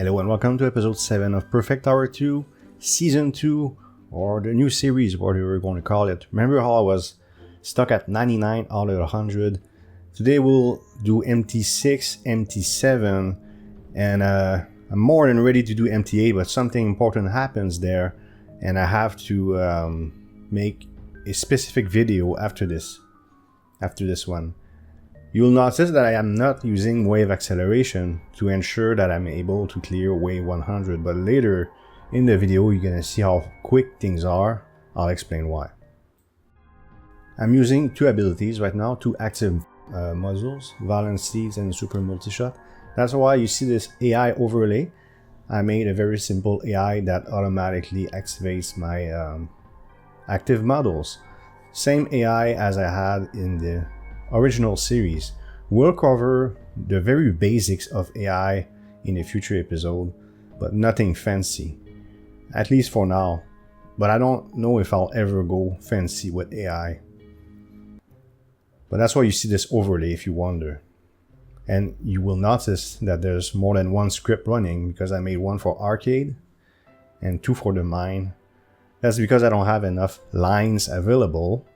Hello and welcome to episode 7 of Perfect Hour 2, Season 2, or the new series, whatever we're going to call it. Remember how I was stuck at 99 out of 100? Today we'll do MT6, MT7, and I'm more than ready to do MT8, but something important happens there, and I have to make a specific video after this one. You'll notice that I am not using wave acceleration to ensure that I'm able to clear wave 100, but later in the video you're gonna see how quick things are. I'll explain why. I'm using two abilities right now, two active muzzles, Violent Seeds and Super Multi-Shot. That's why you see this AI overlay. I made a very simple AI that automatically activates my active models. Same AI as I had in the original series. We'll cover the very basics of AI in a future episode, but nothing fancy, at least for now. But I don't know if I'll ever go fancy with AI. But that's why you see this overlay if you wonder. And you will notice that there's more than one script running because I made one for arcade and two for the mine. That's because I don't have enough lines available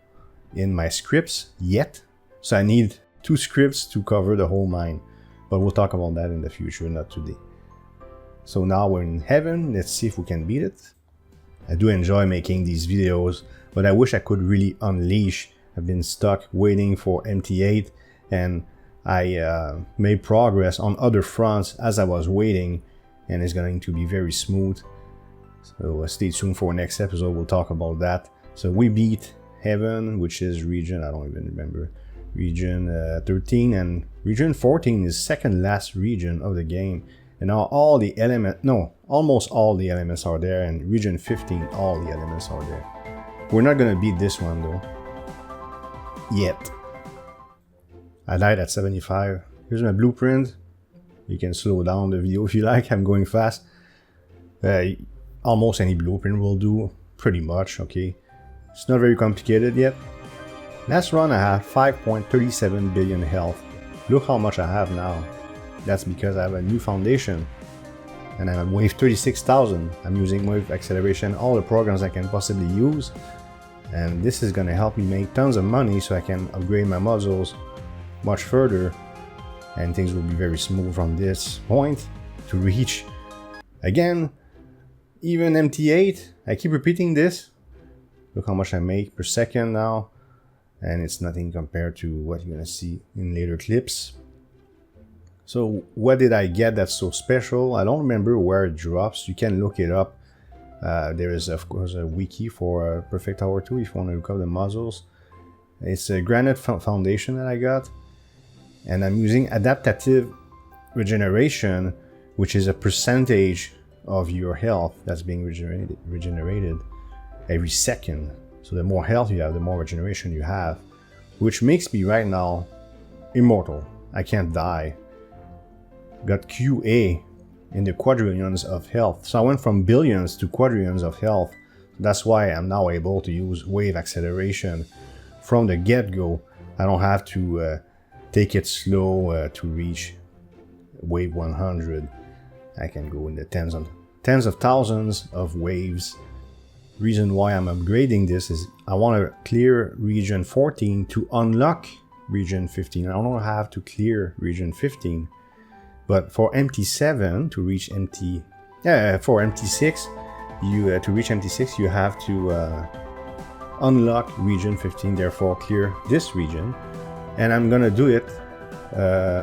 in my scripts yet. So I need two scripts to cover the whole mine, but we'll talk about that in the future, not today. So now we're in heaven, let's see if we can beat it. I do enjoy making these videos, but I wish I could really unleash. I've been stuck waiting for MT8, and I made progress on other fronts as I was waiting, and it's going to be very smooth. So stay tuned for next episode, we'll talk about that. So we beat heaven, which is region, I don't even remember. Region 13, and region 14 is second last region of the game, and now all the almost all the elements are there, and region 15 all the elements are there. We're not gonna beat this one though yet. I died at 75. Here's my blueprint. You can slow down the video if you like. I'm going fast. Almost any blueprint will do, pretty much. Okay, it's not very complicated yet. Last run I have 5.37 billion health. Look how much I have now. That's because I have a new foundation. And I'm at wave 36,000. I'm using wave acceleration, all the programs I can possibly use. And this is gonna help me make tons of money so I can upgrade my muzzles much further. And things will be very smooth from this point to reach, again, even MT8. I keep repeating this. Look how much I make per second now. And it's nothing compared to what you're gonna see in later clips. So what did I get that's so special? I don't remember where it drops. You can look it up. There is of course a wiki for Perfect Hour 2 if you want to look up the muzzles. It's a granite foundation that I got, and I'm using adaptive regeneration, which is a percentage of your health that's being regenerated every second. So the more health you have, the more regeneration you have, which makes me right now immortal. I can't die. Got QA in the quadrillions of health. So I went from billions to quadrillions of health. That's why I'm now able to use wave acceleration from the get-go. I don't have to take it slow to reach wave 100. I can go in the tens of thousands of waves. Reason why I'm upgrading this is I want to clear region 14 to unlock region 15. I don't have to clear region 15, but for MT7 to reach for MT6, to reach MT6 you have to unlock region 15, therefore clear this region, and I'm gonna do it.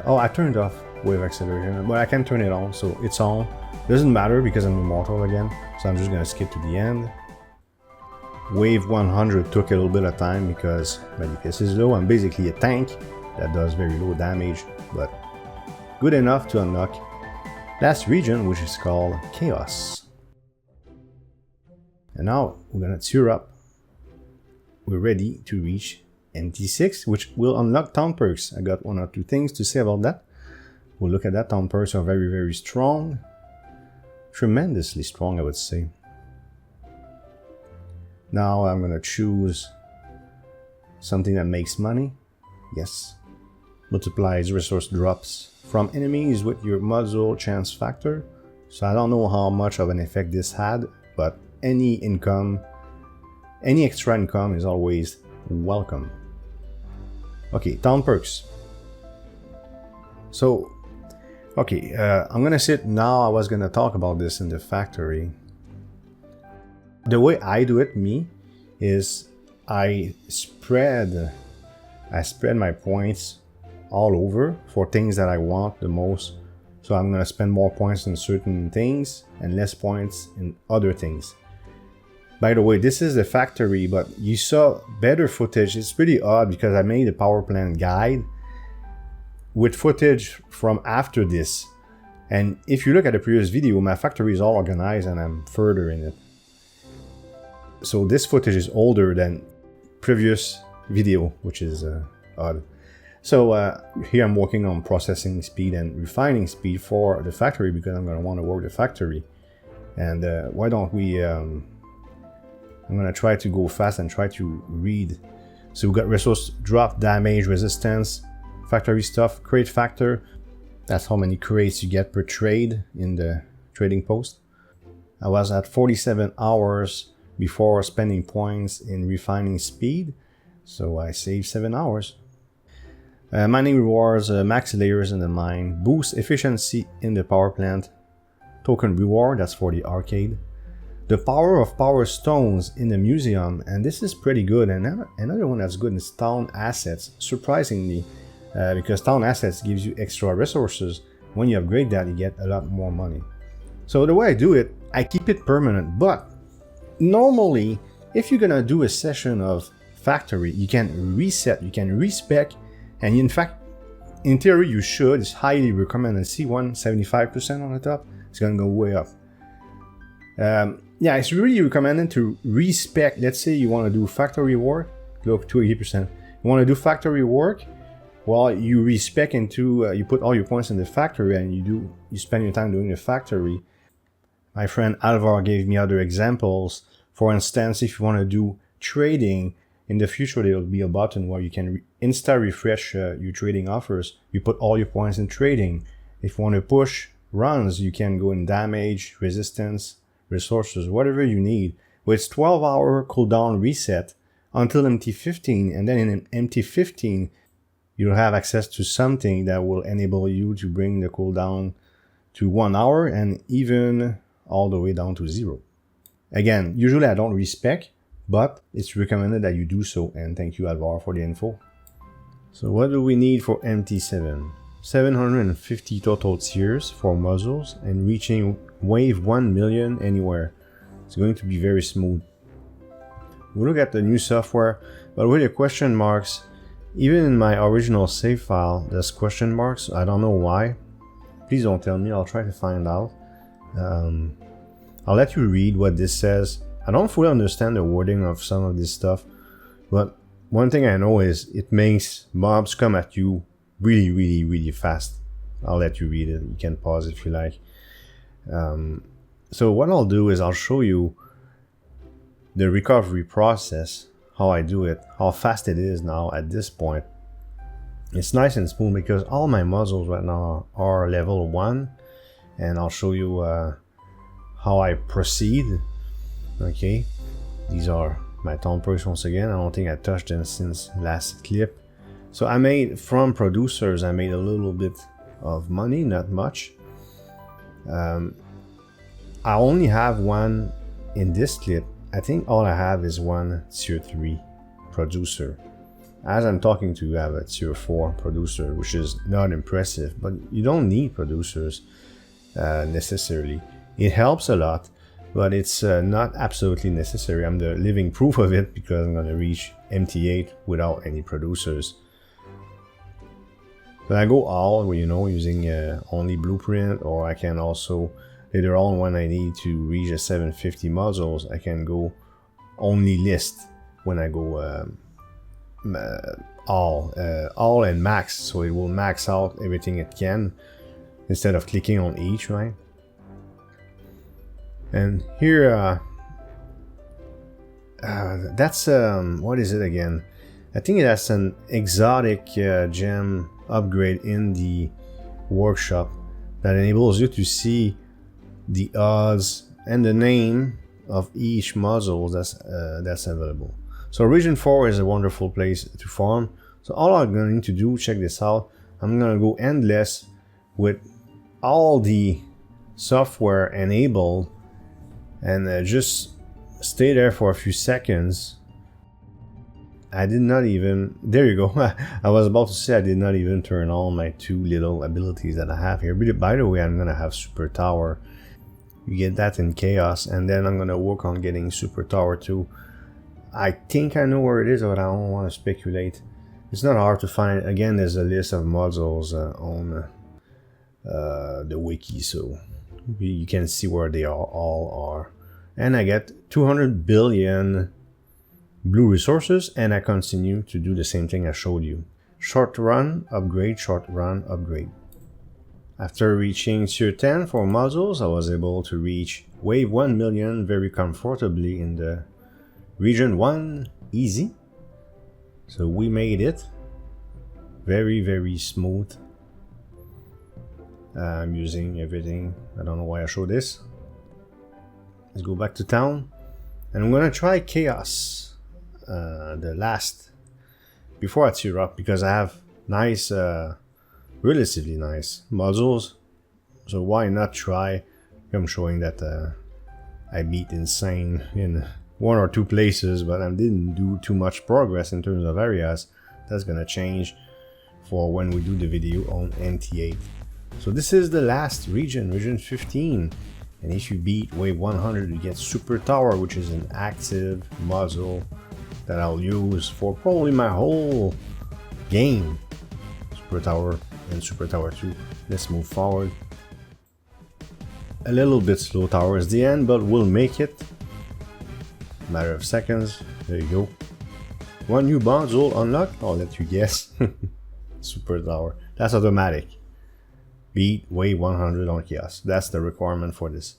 Oh, I turned off wave acceleration, but I can turn it on, so it's on. Doesn't matter because I'm immortal again, so I'm just gonna skip to the end. Wave 100 took a little bit of time because my DPS is low. I'm basically a tank that does very low damage, but good enough to unlock last region, which is called Chaos. And now we're gonna tear up. We're ready to reach MT6, which will unlock town perks. I got one or two things to say about that. We'll look at that. Town perks are very, very strong. Tremendously strong, I would say. Now I'm gonna choose something that makes money. Yes. Multiplies resource drops from enemies with your muzzle chance factor. So I don't know how much of an effect this had, but any extra income is always welcome. Okay, town perks. So, okay, I'm gonna sit now. I was gonna talk about this in the factory. The way I do it, is I spread my points all over for things that I want the most. So I'm gonna spend more points in certain things and less points in other things. By the way, this is the factory, but you saw better footage. It's pretty odd because I made a power plant guide with footage from after this. And if you look at the previous video, my factory is all organized and I'm further in it. So this footage is older than previous video, which is odd. So here I'm working on processing speed and refining speed for the factory because I'm going to want to work the factory. And why don't we... I'm going to try to go fast and try to read. So we got resource drop, damage, resistance, factory stuff, crate factor. That's how many crates you get per trade in the trading post. I was at 47 hours before spending points in refining speed. So I saved 7 hours. Mining rewards, max layers in the mine, boost efficiency in the power plant, token reward, that's for the arcade. The power of power stones in the museum, and this is pretty good. And another one that's good is town assets, surprisingly, because town assets gives you extra resources. When you upgrade that, you get a lot more money. So the way I do it, I keep it permanent, but normally, if you're gonna do a session of factory, you can reset, you can respec, and in fact, in theory, you should. It's highly recommended. See 175% on the top, it's gonna go way up. Yeah, it's really recommended to respec. Let's say you want to do factory work, look to 80%. You want to do factory work, well, you respec into, you put all your points in the factory and you spend your time doing the factory. My friend Alvar gave me other examples. For instance, if you want to do trading, in the future there will be a button where you can insta-refresh your trading offers. You put all your points in trading. If you want to push runs, you can go in damage, resistance, resources, whatever you need. With 12-hour cooldown reset until MT15, and then in MT15, you'll have access to something that will enable you to bring the cooldown to 1 hour and even all the way down to 0. Again, usually I don't respec, but it's recommended that you do so, and thank you Alvar for the info. So what do we need for MT7? 750 total tiers for muzzles and reaching wave 1 million anywhere. It's going to be very smooth. We look at the new software, but with the question marks, even in my original save file, there's question marks. I don't know why. Please don't tell me, I'll try to find out. I'll let you read what this says. I don't fully understand the wording of some of this stuff, but one thing I know is it makes mobs come at you really fast. I'll let you read it. You can pause if you like. So what I'll do is I'll show you the recovery process, how I do it, how fast it is now at this point. It's nice and smooth because all my muzzles right now are level 1, and I'll show you how I proceed. Okay, these are my town perks once again. I don't think I touched them since last clip. So I made, from producers, I made a little bit of money, not much. I only have one in this clip. I think all I have is one tier 3 producer. As I'm talking to you, I have a tier 4 producer, which is not impressive, but you don't need producers necessarily. It helps a lot, but it's not absolutely necessary. I'm the living proof of it because I'm going to reach MT8 without any producers. So I go all, you know, using only blueprint, or I can also later on when I need to reach a 750 muzzles, I can go only list when I go all and max, so it will max out everything it can instead of clicking on each, right? And here that's what is it again? I think that's an exotic gem upgrade in the workshop that enables you to see the odds, and the name of each muzzle that's available. So region 4 is a wonderful place to farm. So all I'm going to do, check this out, I'm going to go endless with all the software enabled and just stay there for a few seconds. I did not even, there you go. I was about to say I did not even turn on my 2 little abilities that I have here. But by the way, I'm gonna have Super Tower. You get that in Chaos, and then I'm gonna work on getting Super Tower 2. I think I know where it is, but I don't want to speculate. It's not hard to find. Again, there's a list of modules on the wiki, so you can see where they all are. And I get 200 billion blue resources, and I continue to do the same thing I showed you. Short run, upgrade, short run, upgrade. After reaching tier 10 for modules, I was able to reach wave 1 million very comfortably in the region 1, easy. So we made it. Very, very smooth. I'm using everything. I don't know why I show this. Let's go back to town. And I'm gonna try Chaos. The last before I tear up, because I have nice relatively nice modules, so why not try? I'm showing that I beat Insane in 1 or 2 places, but I didn't do too much progress in terms of areas. That's gonna change for when we do the video on MT8. So this is the last region, region 15, and if you beat wave 100 you get Super Tower, which is an active module that I'll use for probably my whole game. Super Tower and Super Tower 2. Let's move forward. A little bit slow towards the end, but we'll make it. Matter of seconds. There you go. 1 new module unlocked. I'll let you guess. Super Tower. That's automatic. Beat wave 100 on Chaos. That's the requirement for this.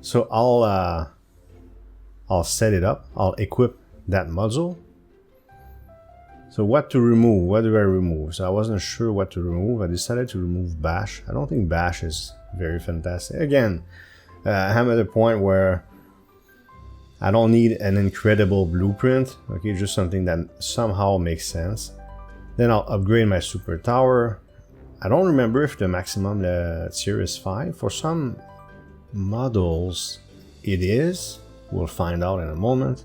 So I'll set it up. I'll equip that module. So what to remove? What do I remove? So I wasn't sure what to remove. I decided to remove Bash. I don't think Bash is very fantastic. Again, I'm at a point where I don't need an incredible blueprint. Okay, just something that somehow makes sense. Then I'll upgrade my Super Tower. I don't remember if the maximum tier is 5. For some models it is. We'll find out in a moment.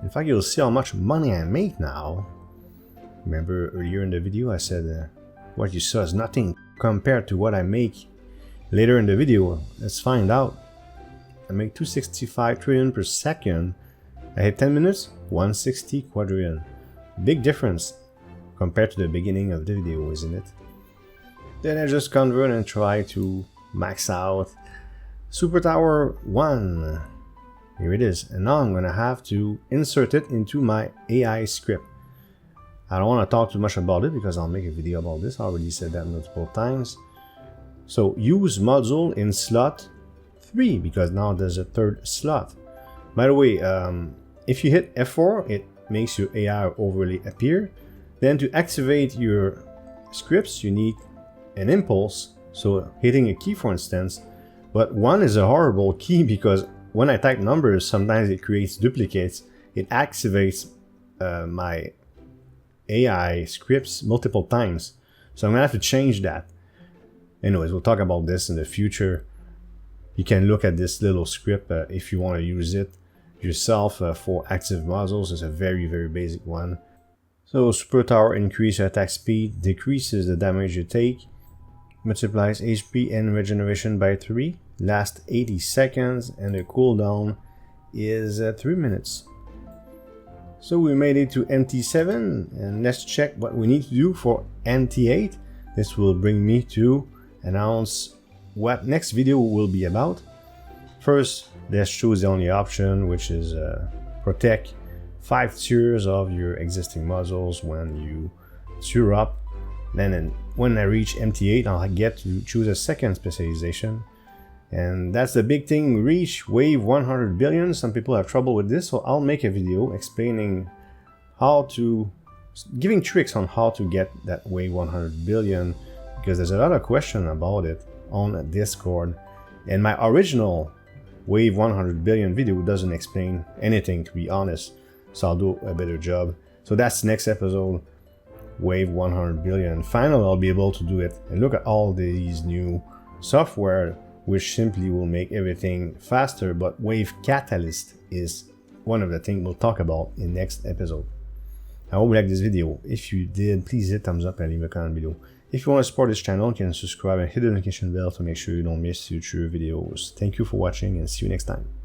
In fact, you'll see how much money I make now. Remember earlier in the video I said what you saw is nothing compared to what I make later in the video. Let's find out. I make 265 trillion per second. I hit 10 minutes, 160 quadrillion. Big difference compared to the beginning of the video, isn't it? Then I just convert and try to max out Super Tower 1. Here it is, and now I'm gonna have to insert it into my AI script. I don't want to talk too much about it because I'll make a video about this. I already said that multiple times. So use module in slot 3 because now there's a 3rd slot. By the way, if you hit F4, it makes your AI overlay appear. Then to activate your scripts, you need an impulse. So hitting a key, for instance, but 1 is a horrible key because when I type numbers, sometimes it creates duplicates. It activates my AI scripts multiple times. So I'm gonna have to change that. Anyways, we'll talk about this in the future. You can look at this little script if you want to use it yourself for active modules. It's a very, very basic one. So Super Tower increases your attack speed, decreases the damage you take, multiplies HP and regeneration by 3, lasts 80 seconds, and the cooldown is 3 minutes. So we made it to MT7, and let's check what we need to do for MT8. This will bring me to announce what next video will be about. First, let's choose the only option, which is protect 5 tiers of your existing modules when you tier up. Then when I reach MT8, I'll get to choose a second specialization. And that's the big thing, reach wave 100 billion. Some people have trouble with this, so I'll make a video explaining how to, giving tricks on how to get that wave 100 billion, because there's a lot of question about it on Discord. And my original Wave 100 billion video doesn't explain anything, to be honest, so I'll do a better job. So that's next episode, Wave 100 billion. And finally, I'll be able to do it and look at all these new software which simply will make everything faster. But Wave Catalyst is one of the things we'll talk about in next episode. I hope you liked this video. If you did, please hit thumbs up and leave a comment below. If you want to support this channel, you can subscribe and hit the notification bell to make sure you don't miss future videos. Thank you for watching and see you next time.